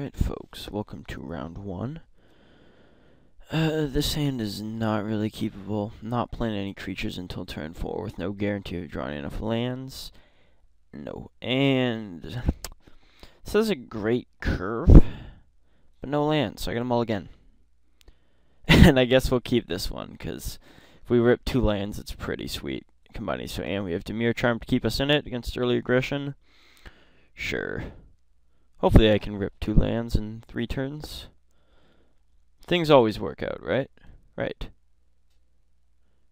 Alright, folks, welcome to round one. This hand is not really keepable. Not playing any creatures until turn 4 with no guarantee of drawing enough lands. No, and this is a great curve, but no lands, so I got them all again. And I guess we'll keep this one, because if we rip 2 lands, it's pretty sweet combining. So, and we have Dimir Charm to keep us in it against early aggression. Sure. Hopefully I can rip 2 lands in 3 turns. Things always work out, right? Right.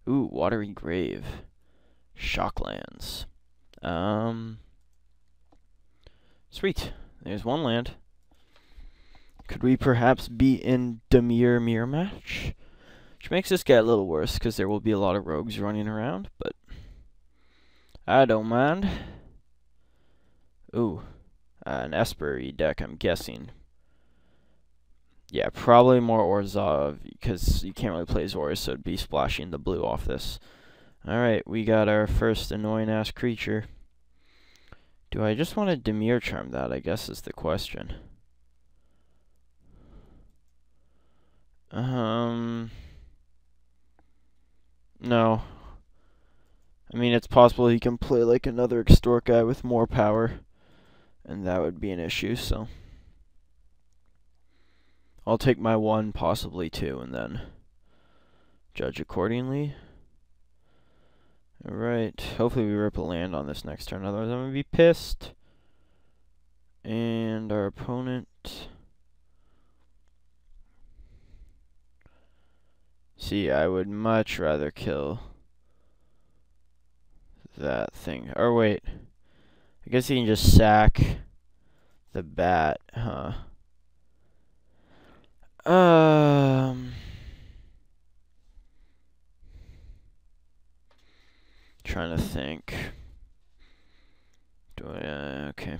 Ooh, Watery Grave. Shocklands. Sweet. There's 1 land. Could we perhaps be in Dimir mirror match? Which makes this guy a little worse, because there will be a lot of rogues running around, but I don't mind. Ooh. An Esper-y deck, I'm guessing. Yeah, probably more Orzhov, because you can't really play Zora, so it'd be splashing the blue off this. Alright, we got our first annoying-ass creature. Do I just want to Dimir Charm that, I guess, is the question. No. I mean, it's possible he can play like another Extort guy with more power, and that would be an issue, so I'll take my 1, possibly 2, and then judge accordingly. Alright, hopefully we rip a land on this next turn, otherwise I'm going to be pissed. And our opponent... See, I would much rather kill that thing. Or wait, I guess he can just sack the bat, huh? Trying to think. Do I, okay.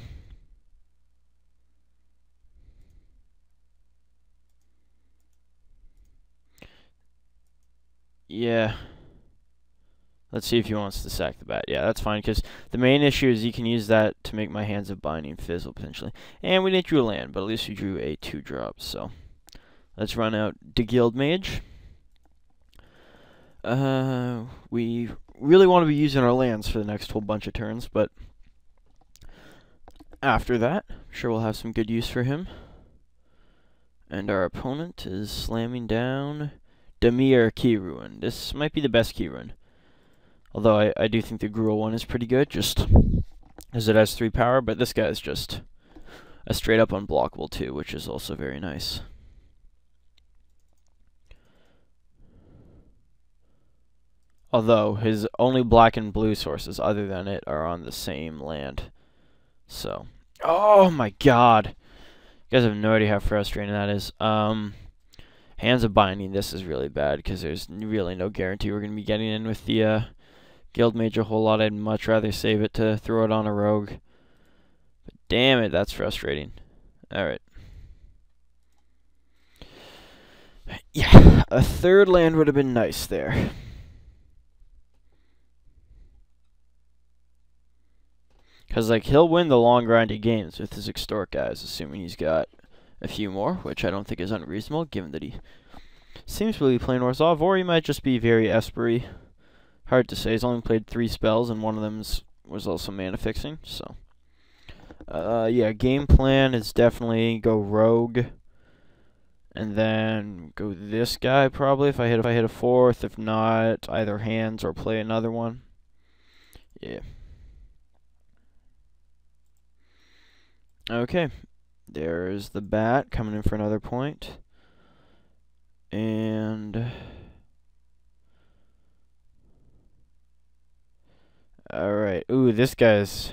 Yeah. Let's see if he wants to sack the bat. Yeah, that's fine, because the main issue is you can use that to make my Hands of Binding fizzle, potentially. And we didn't drew a land, but at least we drew a 2-drop, so let's run out the Guild Mage. We really want to be using our lands for the next whole bunch of turns, but after that, I'm sure we'll have some good use for him. And our opponent is slamming down Dimir Key Ruin. This might be the best Key Ruin. Although I do think the Gruul one is pretty good, just as it has 3 power, but this guy is just a straight up unblockable 2, which is also very nice. Although his only black and blue sources other than it are on the same land. So, oh my god. You guys have no idea how frustrating that is. Hands of Binding, this is really bad, because there's really no guarantee we're going to be getting in with the Guild Mage a whole lot. I'd much rather save it to throw it on a rogue. But damn it, that's frustrating. Alright. Yeah, a 3rd land would have been nice there. Because, like, he'll win the long grindy games with his Extort guys, assuming he's got a few more, which I don't think is unreasonable, given that he seems to be playing Orzhov, or he might just be very Esper-y. Hard to say. He's only played 3 spells, and one of them was also mana fixing, so. Yeah, game plan is definitely go rogue, and then go this guy probably if I hit a 4th. If not, either hands or play another one. Yeah. Okay. There's the bat coming in for another point. And alright. Ooh, this guy's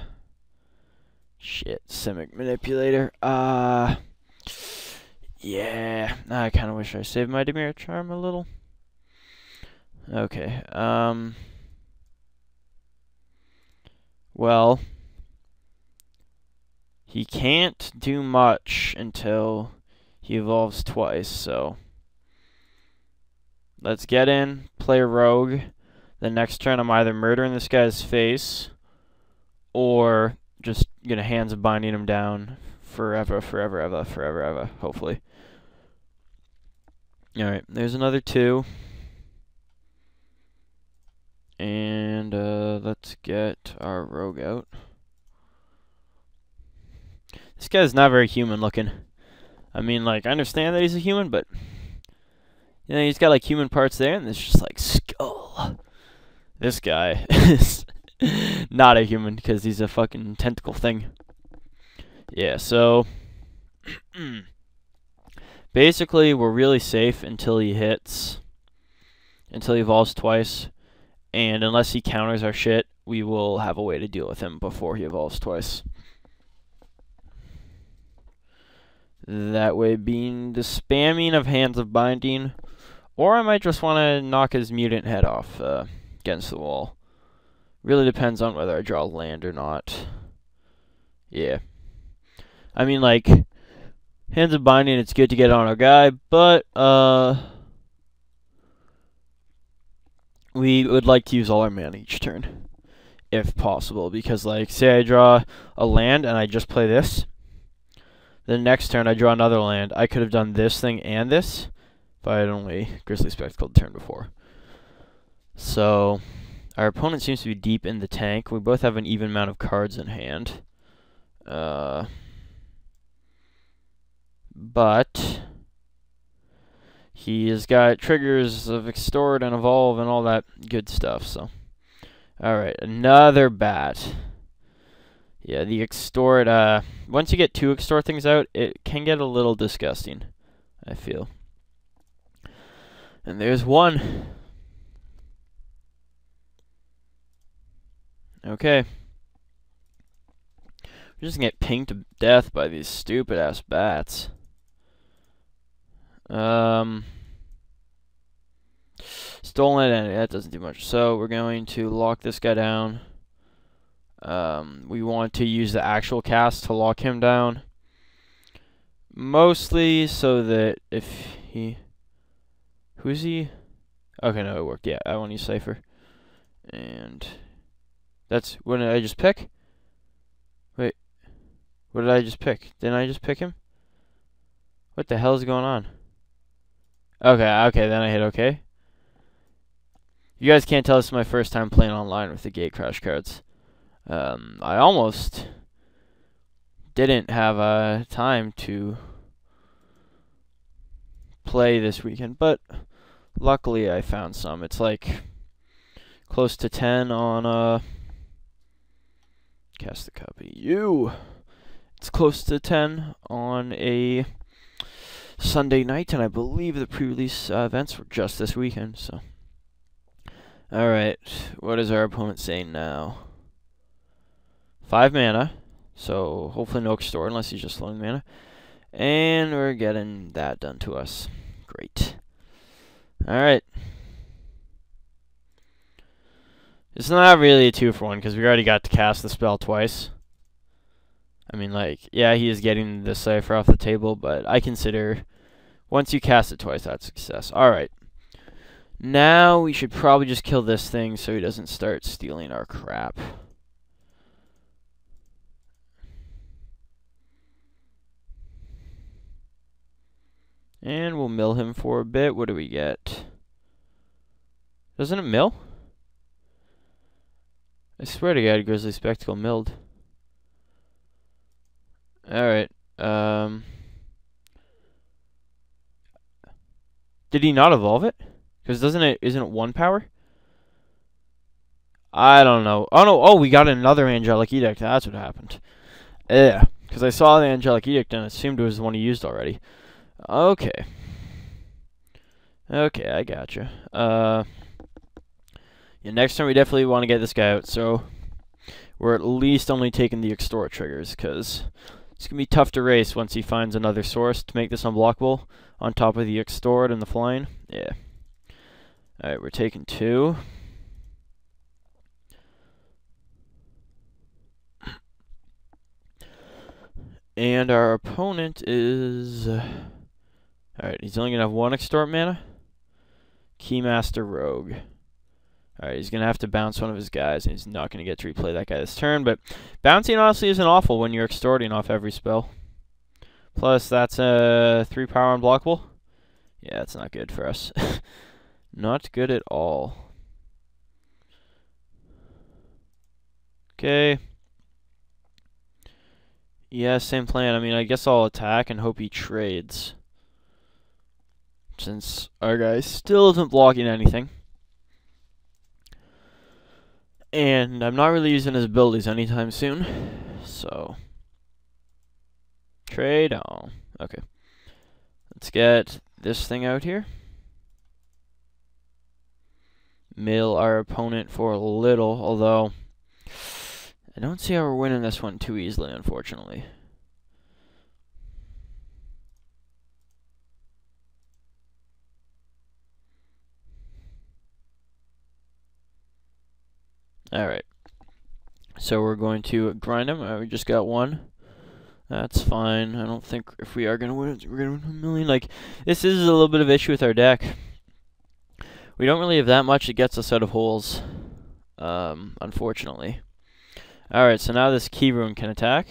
shit. Simic Manipulator. Yeah. I kind of wish I saved my Dimir Charm a little. Okay. Well, he can't do much until he evolves twice, so let's get in, play a rogue. The next turn I'm either murdering this guy's face or just gonna Hands of Binding him down forever, forever, ever, forever, ever, hopefully. Alright, there's another 2. And let's get our rogue out. This guy's not very human looking. I mean, like, I understand that he's a human, but you know, he's got like human parts there, and it's just like skull. This guy is not a human because he's a fucking tentacle thing. Yeah, so basically we're really safe until he evolves twice, and unless he counters our shit, we will have a way to deal with him before he evolves twice. That way being the spamming of Hands of Binding, or I might just want to knock his mutant head off against the wall. Really depends on whether I draw land or not. Yeah. I mean, like, Hands of Binding, it's good to get on our guy, but we would like to use all our mana each turn, if possible, because, like, say I draw a land and I just play this. The next turn I draw another land. I could have done this thing and this, if I had only Grizzly Spectacle the turn before. So, our opponent seems to be deep in the tank. We both have an even amount of cards in hand. But he has got triggers of Extort and Evolve and all that good stuff, so. Alright, another bat. Yeah, the Extort, once you get 2 Extort things out, it can get a little disgusting, I feel. And there's 1. Okay. We're just gonna get pinged to death by these stupid-ass bats. Stolen Identity, that doesn't do much. So, we're going to lock this guy down. We want to use the actual cast to lock him down. Mostly so that if he... Who's he? Okay, no, it worked. Yeah, I want to use Cypher. And that's... What did I just pick? Wait. What did I just pick? Didn't I just pick him? What the hell is going on? Okay, then I hit OK. You guys can't tell this is my first time playing online with the Gatecrash cards. I almost didn't have time to play this weekend, but luckily I found some. It's like close to 10 on cast the copy. It's close to 10 on a Sunday night, and I believe the pre-release events were just this weekend. So, all right, what is our opponent saying now? 5 mana, so hopefully no Extort unless he's just flowing mana. And we're getting that done to us. Great. Alright. It's not really a 2-for-1 because we already got to cast the spell twice. I mean, like, yeah, he is getting the Cypher off the table, but I consider once you cast it twice, that's success. Alright. Now we should probably just kill this thing so he doesn't start stealing our crap. And we'll mill him for a bit. What do we get? Doesn't it mill? I swear to God, Grizzly Spectacle milled. Alright. Did he not evolve it? Because isn't it 1 power? I don't know. Oh no, oh, we got another Angelic Edict. That's what happened. Yeah, because I saw the Angelic Edict and assumed it was the one he used already. Okay. Okay, I gotcha. Yeah, next turn we definitely want to get this guy out, so we're at least only taking the Extort triggers, because it's going to be tough to race once he finds another source to make this unblockable, on top of the Extort and the flying. Yeah. Alright, we're taking 2. And our opponent is... Alright, he's only going to have 1 Extort mana. Keymaster Rogue. Alright, he's going to have to bounce one of his guys, and he's not going to get to replay that guy this turn, but bouncing honestly isn't awful when you're extorting off every spell. Plus, that's a 3 power unblockable. Yeah, that's not good for us. Not good at all. Okay. Yeah, same plan. I mean, I guess I'll attack and hope he trades, since our guy still isn't blocking anything. And I'm not really using his abilities anytime soon, so... Trade? Oh, okay. Let's get this thing out here. Mill our opponent for a little, although... I don't see how we're winning this one too easily, unfortunately. Alright. So we're going to grind him. We just got one. That's fine. I don't think if we are going to win, we're going to win 1 million. Like, this is a little bit of issue with our deck. We don't really have that much that gets us out of holes, unfortunately. Alright, so now this Key Rune can attack.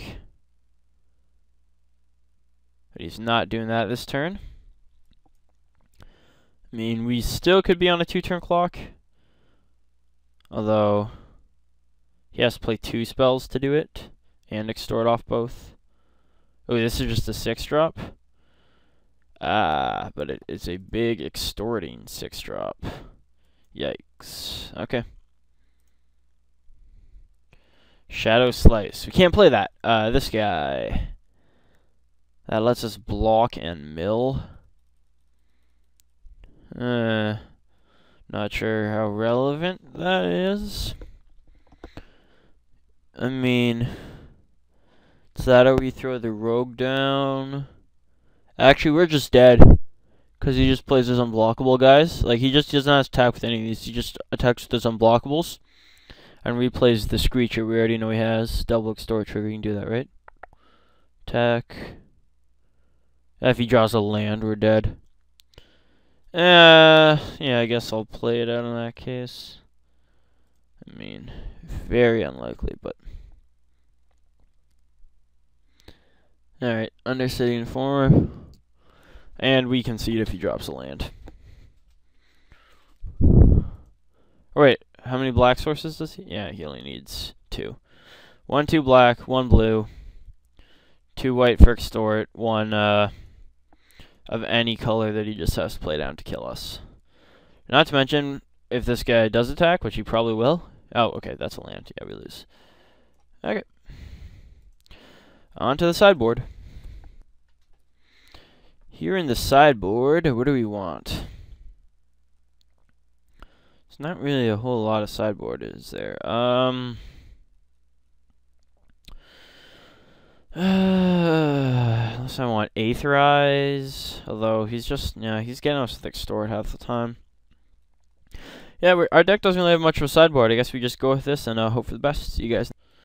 But he's not doing that this turn. I mean, we still could be on a 2-turn clock. Although, he has to play 2 spells to do it. And extort off both. Oh, this is just a 6-drop? Ah, but it's a big extorting 6-drop. Yikes. Okay. Shadow Slice. We can't play that. This guy. That lets us block and mill. Not sure how relevant that is. I mean, is that how we throw the rogue down? Actually, we're just dead. Because he just plays his unblockable guys. Like, he just does not attack with any of these. He just attacks with his unblockables. And replays the Screecher we already know he has. Double extort trigger, you can do that, right? Attack. If he draws a land, we're dead. Yeah, I guess I'll play it out in that case. I mean, very unlikely, but... Alright, Undercity Informer. And we concede if he drops a land. Oh, wait, how many black sources does he? Yeah, he only needs 2. 1, 2 black, 1 blue, 2 white for extort, 1 of any color that he just has to play down to kill us. Not to mention, if this guy does attack, which he probably will. Oh, okay, that's a land. Yeah, we lose. Okay. On to the sideboard. Here in the sideboard, what do we want? It's not really a whole lot of sideboard, is there? Unless I want Aetherize, although he's just, he's getting us with Extort half the time. Yeah, our deck doesn't really have much of a sideboard. I guess we just go with this and hope for the best. See you guys.